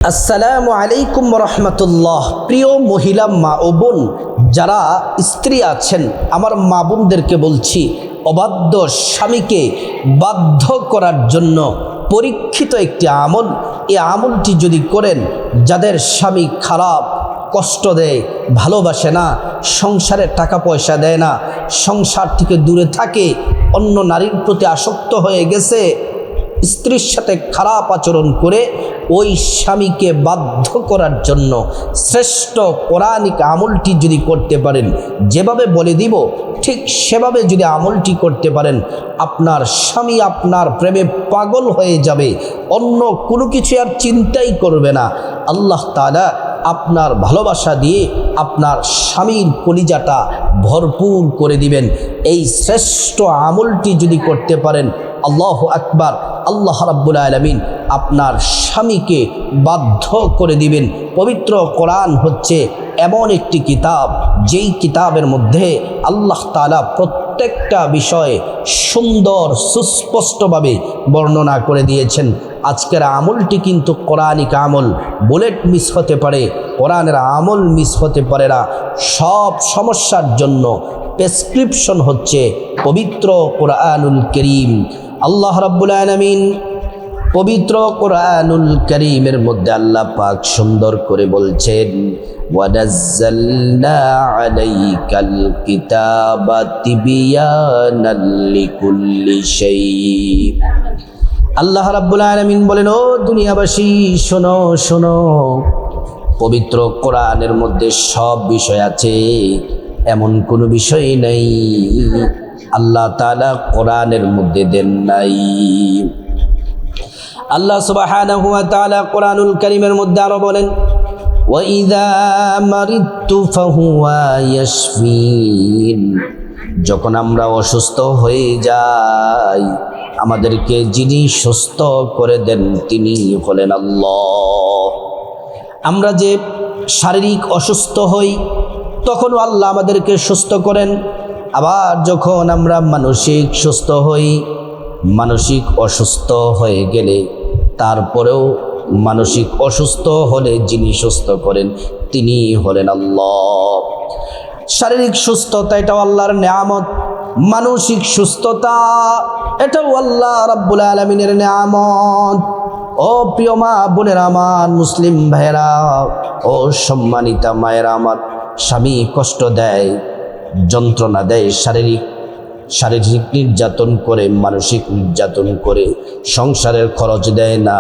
আসসালামু আলাইকুম রহমতুল্লাহ। প্রিয় মহিলা মা ও বোন যারা স্ত্রী আছেন, আমার মা বোনদেরকে বলছি, অবাধ্য স্বামীকে বাধ্য করার জন্য পরীক্ষিত একটি আমল, এই আমলটি যদি করেন, যাদের স্বামী খারাপ, কষ্ট দেয়, ভালোবাসে না, সংসারে টাকা পয়সা দেয় না, সংসার থেকে দূরে থাকে, অন্য নারীর প্রতি আসক্ত হয়ে গেছে, স্ত্রীর সাথে খারাপ আচরণ করে ওই স্বামীকে বাধ্য করার জন্য শ্রেষ্ঠ কোরআনিক আমলটি যদি করতে পারেন, যেভাবে বলে দিব ঠিক সেভাবে যদি আমলটি করতে পারেন, আপনার স্বামী আপনার প্রেমে পাগল হয়ে যাবে, অন্য কোনো কিছু আর চিন্তাই করবে না। আল্লাহ তাআলা আপনার ভালোবাসা দিয়ে আপনার স্বামীর কলিজাটা ভরপুর করে দিবেন। এই শ্রেষ্ঠ আমলটি যদি করতে পারেন, আল্লাহু আকবার, আল্লাহ রাব্বুল আলামিন আপনার স্বামীকে বাধ্য করে দিবেন। পবিত্র কোরআন হচ্ছে এমন একটি কিতাব, যেই কিতাবের মধ্যে আল্লাহ তাআলা প্রত্যেকটা বিষয়ে সুন্দর সুস্পষ্টভাবে বর্ণনা করে দিয়েছেন। আজকের আমলটি কিন্তু কোরআনিক আমল, বুলেট মিস হতে পারে, কোরআনের আমল মিস হতে পারে না। সব সমস্যার জন্য প্রেসক্রিপশন হচ্ছে পবিত্র কোরআনুল কারীম। আল্লাহ রাব্বুল আলামিন পবিত্র কোরআনুল কারীমের মধ্যে আল্লাহ পাক সুন্দর করে বলছেন, ওয়ানাজ্জালনা আলাইকাল কিতাবা তিবয়ানাল লিকুল্লি শাই। আল্লাহ রাব্বুল আলামিন বলেন, ও দুনিয়াবাসী শোনো শোনো, পবিত্র কোরআনের মধ্যে সব বিষয় আছে, এমন কোনো বিষয় নেই আল্লাহ তাআলা কোরআনের মধ্যে দেন নাই। আল্লাহ সুবহানাহু ওয়া তাআলা কোরআনুল কারীমের মধ্যে আরো বলেন, ওয়া ইযা মারিদতু ফাহুয়া ইয়াশফিন। যখন আমরা অসুস্থ হয়ে যাই, আমাদেরকে যিনি সুস্থ করে দেন তিনি হলেন আল্লাহ। আমরা যে শারীরিক অসুস্থ হই, তখনও আল্লাহ আমাদেরকে সুস্থ করেন। আবার যখন আমরা মানসিক সুস্থ হই, মানসিক অসুস্থ হয়ে গেলে, তারপরেও মানসিক অসুস্থ হলে যিনি সুস্থ করেন তিনি হলেন আল্লাহ। শারীরিক সুস্থতা এটাও আল্লাহর নেয়ামত, মানসিক সুস্থতা এটাও আল্লাহ রাব্বুল আলামিনের নেয়ামত। ও প্রিয় মা বোনেরা আমার, মুসলিম ভাইয়েরা, ও সম্মানিতা মায়েরা আমার, স্বামী কষ্ট দেয়, যন্ত্রণা দেয়, শারীরিক নির্যাতন করে, মানসিক নির্যাতন করে, সংসারের খরচ দেয় না,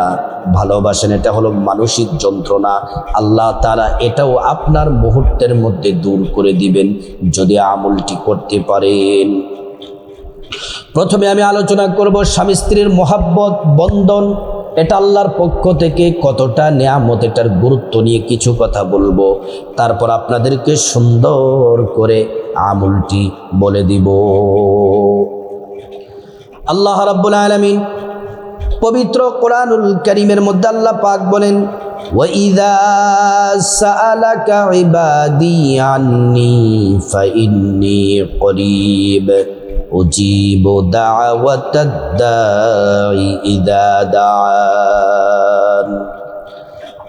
ভালোবাসেন, এটা হলো মানসিক যন্ত্রণা। আল্লাহ তাআলা এটাও আপনার মুহূর্তের মধ্যে দূর করে দিবেন যদি আমলটি করতে পারেন। প্রথমে আমি আলোচনা করব স্বামী স্ত্রীর মহাব্বত বন্ধন, এটা আল্লাহর পক্ষ থেকে কতটা নেয়ামত, এটার গুরুত্ব নিয়ে কিছু কথা বলবো। তারপর আপনাদেরকে সুন্দর করে আমলটি বলে দিব। আল্লাহ রাব্বুল আলামিন পবিত্র কোরআনুল কারীমের মধ্যে আল্লাহ পাক বলেন, ওয়া ইযা সাআলাকা ইবাদি আন্নী ফাইন্নী করিব উজিবু দাওয়াতাদ দাঈ ইযা দাআন।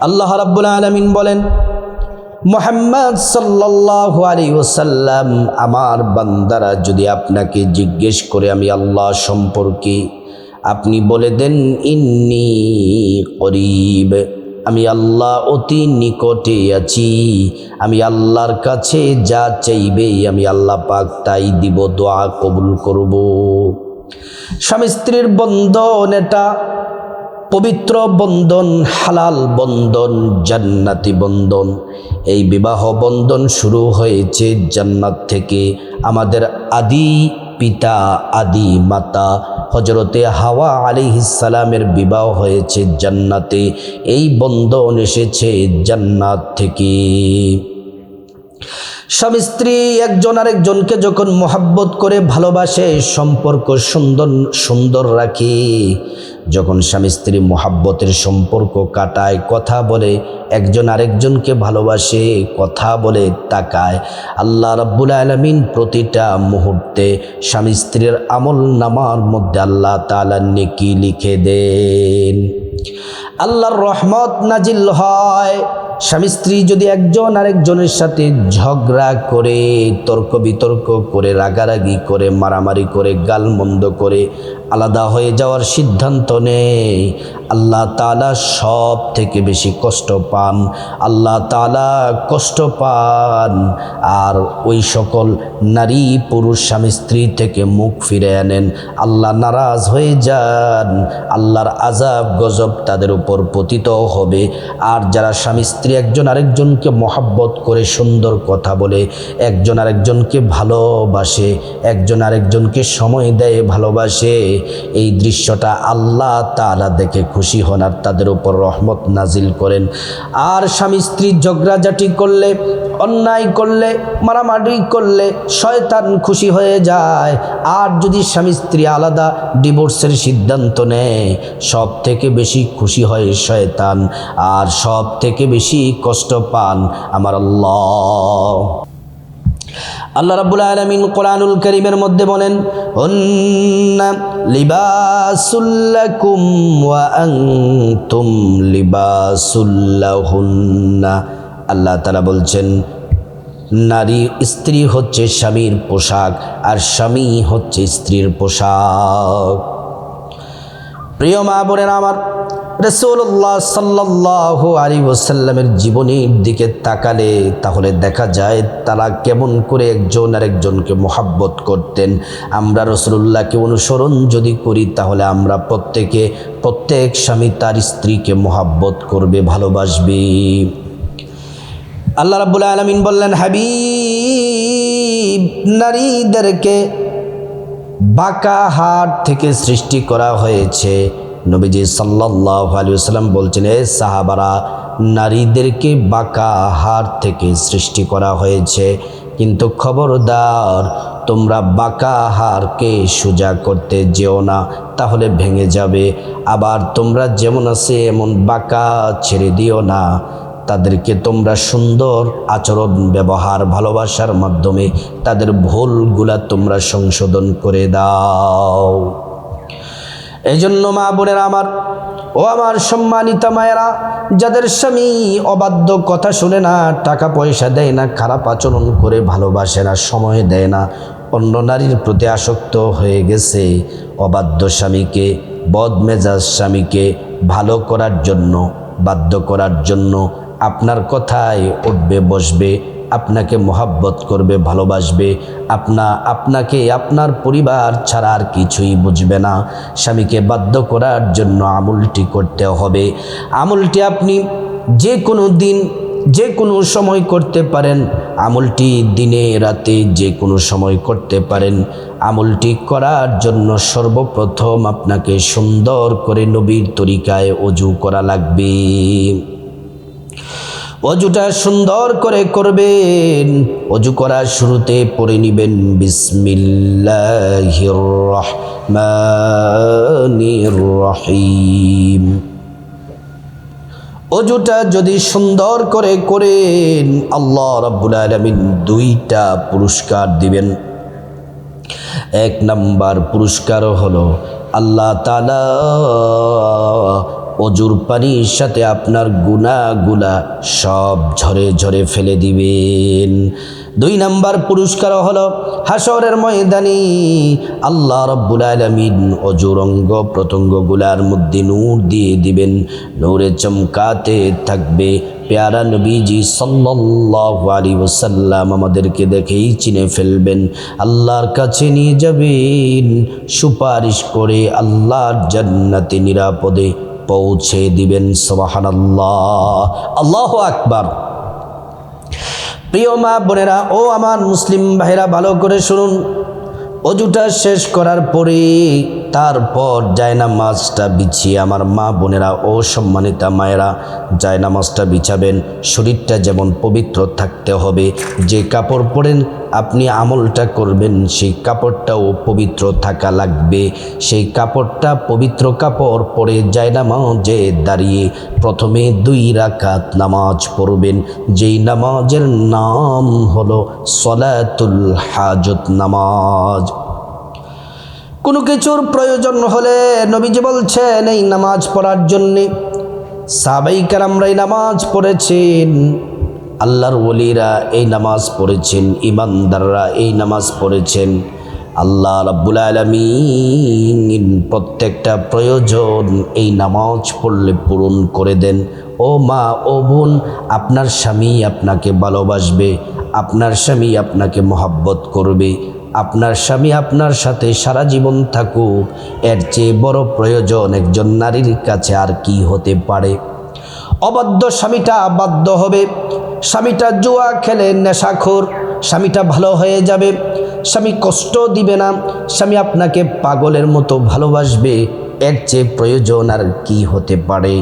আল্লাহ রাব্বুল আলামিন বলেন, মুহাম্মদ সাল্লাল্লাহু আলাইহি ওয়াসাল্লাম, আমার বান্দারা যদি আপনাকে জিজ্ঞেস করে আমি আল্লাহ সম্পর্কে, আপনি বলে দেন ইন্নী করিব, আমি আল্লাহ অতি নিকটে আছি, আমি আল্লাহর কাছে যা চাইবে আমি আল্লাহ পাক তাই দিব, দোয়া কবুল করব। স্বামী স্ত্রীর বন্ধন এটা পবিত্র বন্ধন, হালাল বন্ধন, জান্নাতি বন্ধন। এই বিবাহ বন্ধন শুরু হয়েছে জান্নাত থেকে। আমাদের আদি পিতা, আদি মাতা হযরতে হাওয়া আলাইহিস সালামের বিবাহ হয়েছে জান্নাতে। এই বন্ধন এসেছে জান্নাত থেকে। স্বামী স্ত্রী একজন আরেকজনকে যখন মহব্বত করে ভালোবাসে, সম্পর্ক সুন্দর রাখে, যখন স্বামী স্ত্রী মহব্বতের সম্পর্ক কাটায়, কথা বলে, একজন আরেকজনকে ভালোবাসে, কথা বলে, তাকায়, আল্লাহ রাব্বুল আলামিন প্রতিটা মুহূর্তে স্বামী স্ত্রীর আমল নামার মধ্যে আল্লাহ তাআলা নেকি লিখে দেন। আল্লাহর রহমত নাজিল হয়। স্বামী স্ত্রী যদি একজন আরেকজনের সাথে ঝগড়া করে, তর্ক বিতর্ক করে, রাগারাগি করে, মারামারি করে, গালমন্দ করে আলাদা হয়ে যাওয়ার সিদ্ধান্ত নেয়, আল্লাহ তাআলা সব থেকে বেশি কষ্ট পান। আল্লাহ তাআলা কষ্ট পান। আর ওই সকল নারী পুরুষ স্বামী স্ত্রী থেকে মুখ ফিরে আনেন, আল্লাহ নারাজ হয়ে যান, আল্লাহর আযাব গজব তাদের উপর পতিত হবে। আর যারা স্বামী স্ত্রী একজন আরেকজনকে মহব্বত করে, সুন্দর কথা বলে, একজন আরেকজনকে ভালোবাসে, একজন আরেকজনকে সময় দেয়, ভালোবাসে, এই দৃশ্যটা আল্লাহ তাআলা দেখে খুশি হন আর তাদের উপর রহমত নাজিল করেন। আর স্বামী স্ত্রী ঝগড়াঝাটি করলে, অন্যায় করলে, মারামারি করলে শয়তান খুশি হয়ে যায়। আর যদি স্বামী স্ত্রী আলাদা ডিভোর্সের সিদ্ধান্ত নেয়, সব থেকে বেশি খুশি হয় শয়তান, আর সব থেকে বেশি কষ্ট পান আমার আল্লাহ। আল্লাহ রাব্বুল আলামিন কোরআনুল কারীমের মধ্যে বলেন, হুন্না লিবাসুল লাকুম ওয়া আনতুম লিবাসুল লাহুন্না। আল্লাহ তাআলা বলছেন, নারী স্ত্রী হচ্ছে স্বামীর পোশাক আর স্বামী হচ্ছে স্ত্রীর পোশাক। প্রিয় মা বোনেরা আমার, রাসূলুল্লাহ সাল্লাল্লাহু আলাইহি ওয়াসাল্লামের জীবনীর দিকে তাকালে তাহলে দেখা যায় তারা কেমন করে একজন আরেকজনকে মহব্বত করতেন। আমরা রাসূলুল্লাহকে অনুসরণ যদি করি তাহলে আমরা প্রত্যেক স্বামী তার স্ত্রীকে মহব্বত করবে, ভালোবাসবে। আল্লাহ রাব্বুল আলামিন বললেন, হাবিব, নারীদেরকে বাঁকা হাত থেকে সৃষ্টি করা হয়েছে। নবীজি সাল্লাল্লাহু আলাইহি ওয়াসাল্লাম বলছেন, এ সাহাবারা, নারীদেরকে বাঁকা হাত থেকে সৃষ্টি করা হয়েছে, কিন্তু খবরদার তোমরা বাঁকা হারকে সোজা করতে যেও না, তাহলে ভেঙে যাবে। আবার তোমরা যেমন আছে এমন বাঁকা ছেড়ে দিও না। তাদেরকে তোমরা সুন্দর আচরণ, ব্যবহার, ভালোবাসার মাধ্যমে তাদের ভুলগুলা তোমরা সংশোধন করে দাও। এই জন্য মা বোনেরা আমার, ও আমার সম্মানিতা মায়েরা, যাদের স্বামী অবাধ্য, কথা শুনে না, টাকা পয়সা দেয় না, খারাপ আচরণ করে, ভালোবাসে না, সময় দেয় না, অন্য নারীর প্রতি আসক্ত হয়ে গেছে, অবাধ্য স্বামীকে, বদমেজাজ স্বামীকে ভালো করার জন্য, বাধ্য করার জন্য আপনার কথায় উঠবে বসবে, আপনাকে মহব্বত করবে, ভালোবাসবে, আপনাকে আপনার পরিবার ছাড়া আর কিছুই বুঝবে না। স্বামীকে বাধ্য করার জন্য আমলটি করতে হবে। আমলটি আপনি যে কোনো দিন, যে কোনো সময় করতে পারেন। আমলটি দিনে রাতে যে কোনো সময় করতে পারেন। আমলটি করার জন্য সর্বপ্রথম আপনাকে সুন্দর করে নবীর তরিকায় ওযু করা লাগবে। ওযুটা সুন্দর করে করবেন। ওযু করার শুরুতে পড়ে নেবেন বিসমিল্লাহির রহমানির রহিম। ওযুটা যদি সুন্দর করে করেন, আল্লাহ রাব্বুল আলামিন দুইটা পুরস্কার দিবেন। এক নাম্বার পুরস্কার হলো আল্লাহ তাআলা ওযুর পানির সাথে আপনার গুনাহগুলা সব ঝরে ঝরে ফেলে দিবেন। দুই নাম্বার পুরস্কার হলো হাসরের ময়দানে আল্লাহ রাব্বুল আলামিন ওযুর অঙ্গ প্রত্যঙ্গগুলার মধ্যে নূর দিয়ে দিবেন। নূরে চমকাতে থাকবে। প্যারা নবীজি সাল্লাল্লাহু আলাইহি ওয়াসাল্লাম আমাদেরকে দেখেই চিনে ফেলবেন, আল্লাহর কাছে নিয়ে যাবেন, সুপারিশ করে আল্লাহর জান্নাতে নিরাপদে পৌঁছে দিবেন। সুবহানাল্লাহ, আল্লাহু আকবার। প্রিয় মা বোনেরা, ও আমার মুসলিম ভাইরা, ভালো করে শুনুন। ওযুটা শেষ করার পরে তারপর জায়নামাজটা বিছিয়ে, আমার মা বোনেরা ও সম্মানিতা মায়েরা, জায়নামাজটা বিছাবেন। শরীরটা যেমন পবিত্র থাকতে হবে, যে কাপড় পরেন আপনি আমলটা করবেন সেই কাপড়টাও পবিত্র থাকা লাগবে। সেই কাপড়টা পবিত্র কাপড় পরে জায়নামাজে দাঁড়িয়ে প্রথমে 2 রাকাত নামাজ পড়বেন, যেই নামাজের নাম হলো সলাতুল হাজত নামাজ। কোনো কিছুর প্রয়োজন হলে নবীজি বলছেন এই নামাজ পড়ার জন্যে সাহাবাই কেরামরা এই নামাজ পড়েছেন, আল্লাহর ওলিরা এই নামাজ পড়েছেন, ইমানদাররা এই নামাজ পড়েছেন। আল্লাহ রাব্বুল আলামিন প্রত্যেকটা প্রয়োজন এই নামাজ পড়লে পূরণ করে দেন। ও মা, ও বোন, আপনার স্বামী আপনাকে ভালোবাসবে, আপনার স্বামী আপনাকে মহব্বত করবে, আপনার স্বামী আপনার সাথে সারা জীবন থাকুক, এর চেয়ে বড় প্রয়োজন একজন নারীর কাছে আর কি হতে পারে? অবাধ্য স্বামীটা বাধ্য হবে, স্বামীটা জুয়া খেলে নেশাখোর, স্বামীটা ভালো হয়ে যাবে, স্বামী কষ্ট দিবে না, স্বামী আপনাকে পাগলের মতো ভালোবাসবে, এর চেয়ে প্রয়োজন আর কি হতে পারে?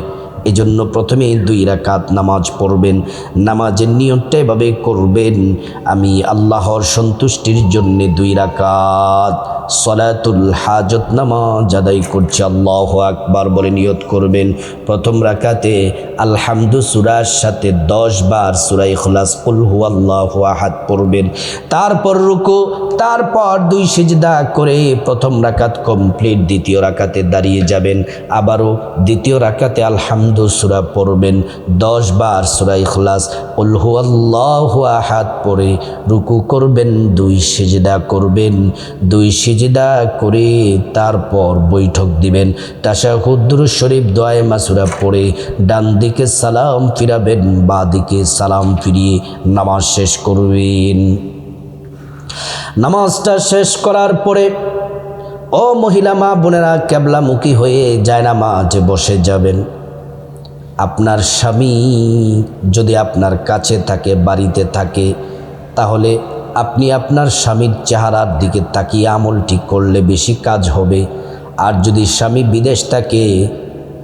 এজন্য প্রথমে 2 রাকাত নামাজ পড়বেন। নামাজের নিয়তটা এভাবে করবেন, আমি আল্লাহর সন্তুষ্টির জন্য 2 রাকাত সলাতুল হাজত নামাজ আদায় করছি। আল্লাহু আকবার বলে নিয়ত করবেন। প্রথম রাকাতে আলহামদু সূরার সাথে 10 বার সূরা ইখলাস কুল হুয়াল্লাহু আহাদ পড়বেন। তারপর রুকু, তারপর 2 সিজদা করে প্রথম রাকাত কমপ্লিট। দ্বিতীয় রাকাতে দাঁড়িয়ে যাবেন, আবারও দ্বিতীয় রাকাতে আলহামদু সূরা পড়বেন, 10 বার সূরা ইখলাস কুল হুয়াল্লাহু আহাদ পড়ে রুকু করবেন, 2 সিজদা করবেন। 2 সিজদা করে তারপর বৈঠক দিবেন। তাশাহুদ দুরূদ শরীফ দোয়ায়ে মাসুরা পড়ে ডান দিকে সালাম ফিরাবেন, বাঁ দিকে সালাম ফিরিয়ে নামাজ শেষ করবেন। নামাজটা শেষ করার পরে ও মহিলা মা বোনেরা, কেবলামুখী হয়ে জায়নামাজে বসে যাবেন। আপনার স্বামী যদি আপনার কাছে থাকে, বাড়িতে থাকে, তাহলে আপনি আপনার স্বামীর চেহারার দিকে তাকিয়ে আমলটি করলে বেশি কাজ হবে। আর যদি স্বামী বিদেশ থাকে,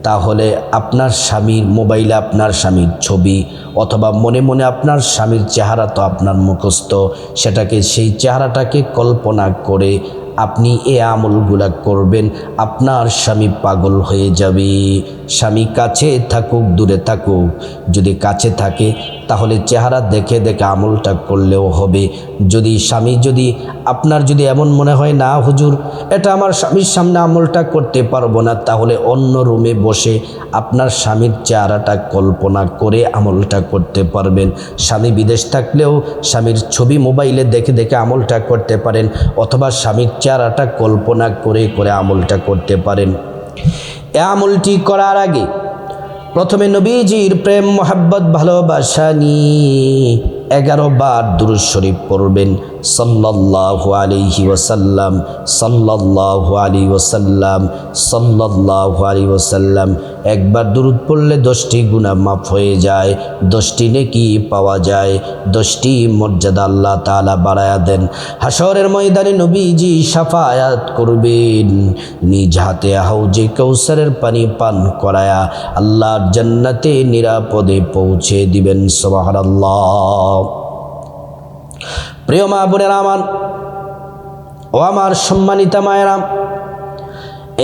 তাহলে আপনার স্বামীর মোবাইলে আপনার স্বামীর ছবি, অথবা মনে মনে আপনার স্বামীর চেহারা তো আপনার মুখস্থ, সেই চেহারাটাকে কল্পনা করে আপনি এ আমলগুলা করবেন, আপনার স্বামী পাগল হয়ে যাবে। স্বামী কাছে থাকুক দূরে থাকুক, যদি কাছে থাকে তাহলে চেহারা দেখে দেখে আমলটা করলেও হবে। যদি স্বামী আপনার এমন মনে হয় না হুজুর এটা আমার স্বামীর সামনে আমলটা করতে পারবো না, তাহলে অন্য রুমে বসে আপনার স্বামীর চেহারাটা কল্পনা করে আমলটা করতে পারবেন। স্বামী বিদেশ থাকলেও স্বামীর ছবি মোবাইলে দেখে দেখে আমলটা করতে পারেন, অথবা স্বামীর চেহারাটা কল্পনা করে করে আমলটা করতে পারেন। এ আমলটি করার আগে প্রথমে নবীজির প্রেম মোহাব্বত ভালোবাসা নিয়ে 11 বার দুরূদ শরীফ পড়বেন। সাল্লাল্লাহু আলাইহি ওয়াসাল্লাম, সাল্লাল্লাহু আলাইহি ওয়াসাল্লাম, সাল্লাল্লাহু আলাইহি ওয়াসাল্লাম। একবার দুরূদ পড়লে 10টি গুনাহ মাফ হয়ে যায়, 10টি নেকি পাওয়া যায়, 10টি মর্যাদা আল্লাহ তাআলা বাড়ায়া দেন। হাশরের ময়দানে নবীজি শাফায়াত করবেন, নিজ হাতে হাউজে কাউসারের পানি পান করায়া আল্লাহর জান্নাতে নিরাপদে পৌঁছে দিবেন। সুবহানাল্লাহ। প্রিয় মা বোনেরা আমার, ও আমার সম্মানিতা মায়েরা,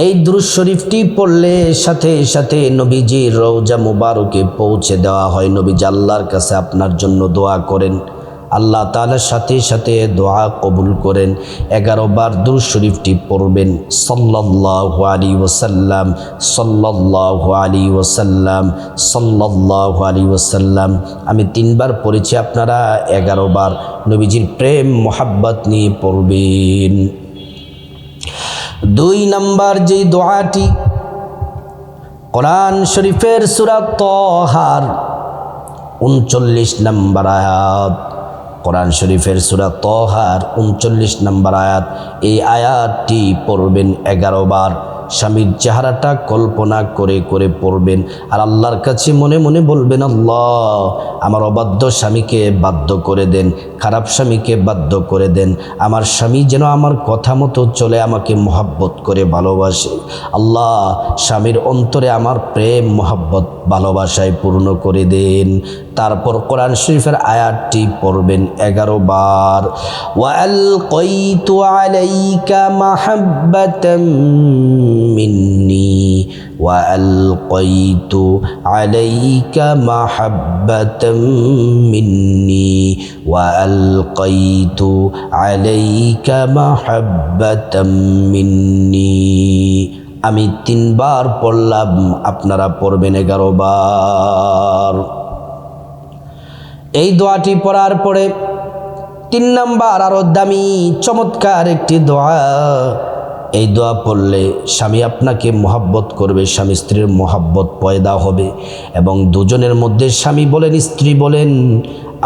এই দুরূদ শরীফটি পড়লে সাথে সাথে নবীজির রওজা মুবারকে পৌঁছে দেওয়া হয়। নবীজি আল্লাহর কাছে আপনার জন্য দোয়া করেন, আল্লাহ তাআলার সাথে সাথে দোয়া কবুল করেন। 11 বার দুরূদ শরীফটি পড়বেন। সাল্লাল্লাহু আলাইহি ওয়াসাল্লাম, সাল্লাল্লাহু আলাইহি ওয়াসাল্লাম, সাল্লাল্লাহু আলাইহি ওয়াসাল্লাম। আমি 3 বার পড়েছি, আপনারা 11 বার নবীজির প্রেম মোহাব্বত নিয়ে পড়বেন। 2 নম্বর যে দোয়াটি, কোরআন শরীফের সূরা তাহার 39 নম্বর আয়াত, কোরআন শরীফের সূরা তাহার 39 নম্বর আয়াত, এই আয়াতটি পড়বেন 11 বার। স্বামীর চেহারাটা কল্পনা করে করে পড়বেন, আর আল্লাহর কাছে মনে মনে বলবেন, আল্লাহ আমার অবাধ্য স্বামীকে বাধ্য করে দেন, খারাপ স্বামীকে বাধ্য করে দেন, আমার স্বামী যেন আমার কথা মতো চলে, আমাকে মহব্বত করে ভালোবাসে। আল্লাহ স্বামীর অন্তরে আমার প্রেম মহব্বত ভালোবাসায় পূর্ণ করে দেন। তারপর কোরআন শরীফের আয়াতটি পড়বেন 11 বার। ওয়ালকাইতু আলাইকা মাহাব্বাতাম মিন্নি, ওয়ালকাইতু আলাইকা মাহাব্বাতাম মিন্নি, ওয়ালকাইতু আলাইকা মাহাব্বাতাম মিন্নি। আমি 3 বার পড়লাম, আপনারা পড়বেন 11 বার। এই দোয়াটি পড়ার পরে 3 নাম্বার আরো দামি চমৎকার একটি দোয়া। এই দোয়া পড়লে স্বামী আপনাকে মহব্বত করবে, স্বামী স্ত্রীর মহব্বত পয়দা হবে এবং দুজনের মধ্যে, স্বামী বলেন স্ত্রী বলেন,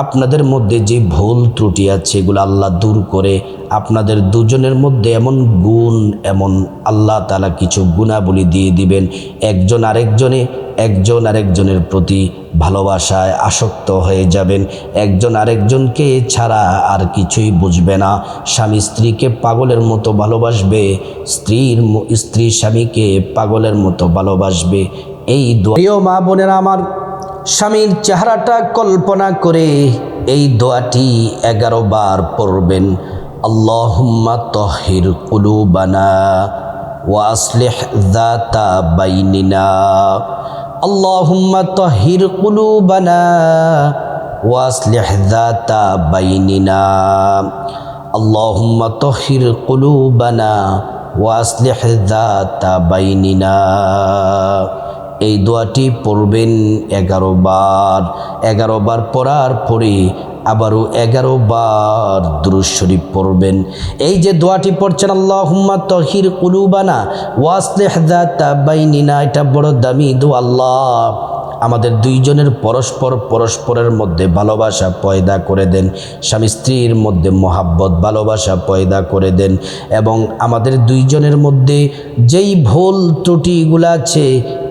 আপনাদের মধ্যে যে ভুল ত্রুটি আছে এগুলো আল্লাহ দূর করে আপনাদের দুজনের মধ্যে এমন গুণ, এমন আল্লাহ তাআলা কিছু গুণাবলী দিয়ে দিবেন, একজন আরেকজনের প্রতি ভালোবাসায় আসক্ত হয়ে যাবেন, একজন আরেকজনকে ছাড়া আর কিছুই বুঝবে না। স্বামী স্ত্রীকে পাগলের মতো ভালোবাসবে, স্ত্রী স্বামীকে পাগলের মতো ভালোবাসবে। এই প্রিয় মা বোনেরা আমার, স্বামীর চেহারাটা কল্পনা করে এই দোয়াটি 11 বার পড়বেন। আল্লাহুম্মা তাহহির কুলুবানা ওয়া আসলিহ যাতা বাইনিনা, আল্লাহুম্মা তাহহির কুলুবানা ওয়া আসলিহ যাতা বাইনিনা, আল্লাহুম্মা তাহহির কুলুবানা ওয়া আসলিহ যাতা বাইনিনা। এই দোয়াটি পড়বেন 11 বার। 11 বার পড়ার পরে আবারও 11 বার দুরূদ শরীফ পড়বেন। এই যে দোয়াটি পড়ছেন আল্লাহুম্মা তাহহির কুলুবানা ওয়া আসলিহ যাতা বাইনিনা, এটা বড় দামি দোয়া। আল্লাহ আমাদের দুইজনের পরস্পরের মধ্যে ভালোবাসা পয়দা করে দেন, স্বামী স্ত্রীর মধ্যে মহাব্বত ভালোবাসা পয়দা করে দেন এবং আমাদের দুইজনের মধ্যে যেই ভুল ত্রুটিগুলো আছে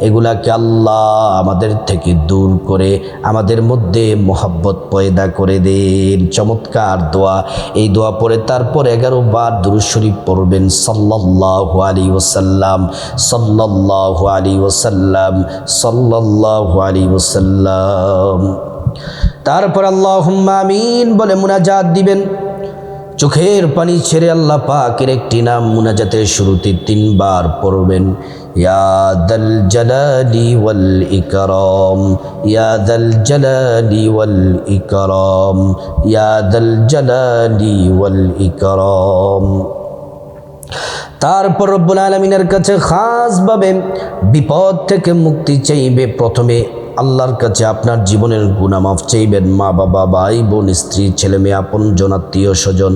এগুলাকে আল্লাহ আমাদের থেকে দূর করে আমাদের মধ্যে মহাব্বত পয়দা করে দেন। চমৎকার দোয়া। এই দোয়া পড়ে তারপর 11 বার দুরূদ শরীফ পড়বেন। সাল্লাল্লাহু আলাইহি ওয়াসাল্লাম, সাল্লাল্লাহু আলাইহি ওয়াসাল্লাম, সাল্লাল্লাহু আলাইহি ওয়াসাল্লাম। তারপর আল্লাহুম্মা আমিন বলে মুনাজাত দিবেন। চোখের পানি ছেড়ে আল্লাহ পাকের একটি নাম মুনাজাতের শুরুতে 3 বার পড়বেন। ইয়া দাল জালালি ওয়াল ইকরাম, ইয়া দাল জালালি ওয়াল ইকরাম, ইয়া দাল জালালি ওয়াল ইকরাম। তারপর রব্বুল আলামিনের কাছে খাসভাবে বিপদ থেকে মুক্তি চাইবে। প্রথমে আল্লাহর কাছে আপনার জীবনের গুনাহ মাফ চাইবেন। মা বাবা, ভাই বোন, স্ত্রী, ছেলে মেয়ে, আপনজন, আত্মীয় স্বজন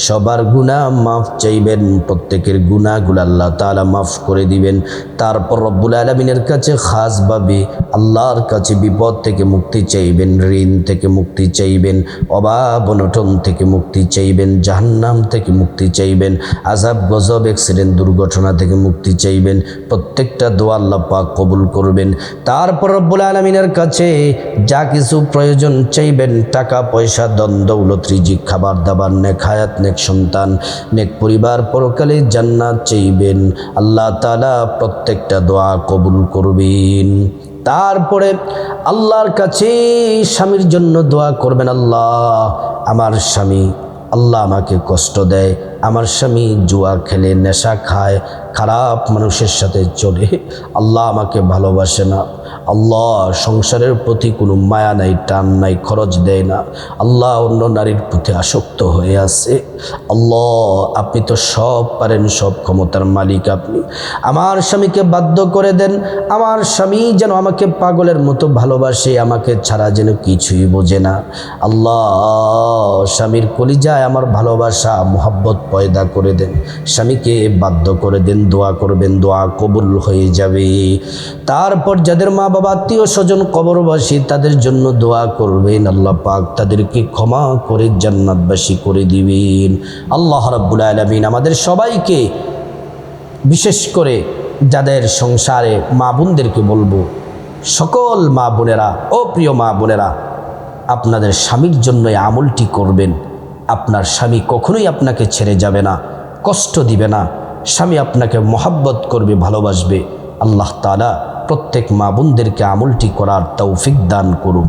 সবার গুনাহ মাফ চাইবেন। প্রত্যেকের গুনাহগুলো আল্লাহ তাআলা মাফ করে দিবেন। তারপর রব্বুল আলামিনের কাছে খাসভাবে আল্লাহর কাছে বিপদ থেকে মুক্তি চাইবেন, ঋণ থেকে মুক্তি চাইবেন, অভাব অনটন থেকে মুক্তি চাইবেন, জাহান্নাম থেকে মুক্তি চাইবেন, আযাব গজব অ্যাক্সিডেন্ট দুর্ঘটনা থেকে মুক্তি চাইবেন। প্রত্যেকটা দোয়া আল্লাহ পাক কবুল করবেন। তারপর রব্বুল আলামিনের কাছে যা কিছু প্রয়োজন চাইবেন, টাকা পয়সা, ধন দৌলত, রিজিক, খাবার দাবার, নেক হায়াত, নেক সন্তান, নেক পরিবার, পরকালে জান্নাত চাইবেন। আল্লাহ তাআলা প্রত্যেকটা দোয়া কবুল করবেন। তারপরে আল্লাহর কাছে স্বামীর জন্য দোয়া করবেন। আল্লাহ আমার স্বামী, আল্লাহ আমাকে কষ্ট দেয়, আমার স্বামী জুয়া খেলে, নেশা খায়, খারাপ মানুষের সাথে চলে, আল্লাহ আমাকে ভালোবাসে না, আল্লাহ সংসারের প্রতি কোনো মায়া নাই, টান নাই, খরচ দেয় না, আল্লাহ অন্য নারীর প্রতি আসক্ত হয়ে আছে। আল্লাহ আপনি তো সব পারেন, সব ক্ষমতার মালিক আপনি। আমার স্বামীকে বাধ্য করে দেন, আমার স্বামী যেন আমাকে পাগলের মতো ভালোবাসে, আমাকে ছাড়া যেন কিছুই বোঝে না। আল্লাহ স্বামীর কলিজায় আমার ভালোবাসা মোহাব্বত পয়দা করে দেন, স্বামীকে বাধ্য করে দেন। দোয়া করবেন, দোয়া কবুল হয়ে যাবে। তারপর যাদের মা বাবা, আত্মীয় স্বজন কবরবাসী, তাদের জন্য দোয়া করবেন। আল্লাহ পাক তাদেরকে ক্ষমা করে জান্নাতবাসী করে দিবেন। আল্লাহ রাব্বুল আলামিন আমাদের সবাইকে, বিশেষ করে যাদের সংসারে মা বোনদেরকে বলবো, সকল মা বোনেরা, ও প্রিয় মা বোনেরা, আপনাদের স্বামীর জন্য এই আমলটি করবেন। আপনার স্বামী কখনোই আপনাকে ছেড়ে যাবে না, কষ্ট দিবে না, স্বামী আপনাকে মহব্বত করবে, ভালোবাসবে। আল্লাহ তাআলা প্রত্যেক মা বোনদেরকে আমলটি করার তৌফিক দান করুন।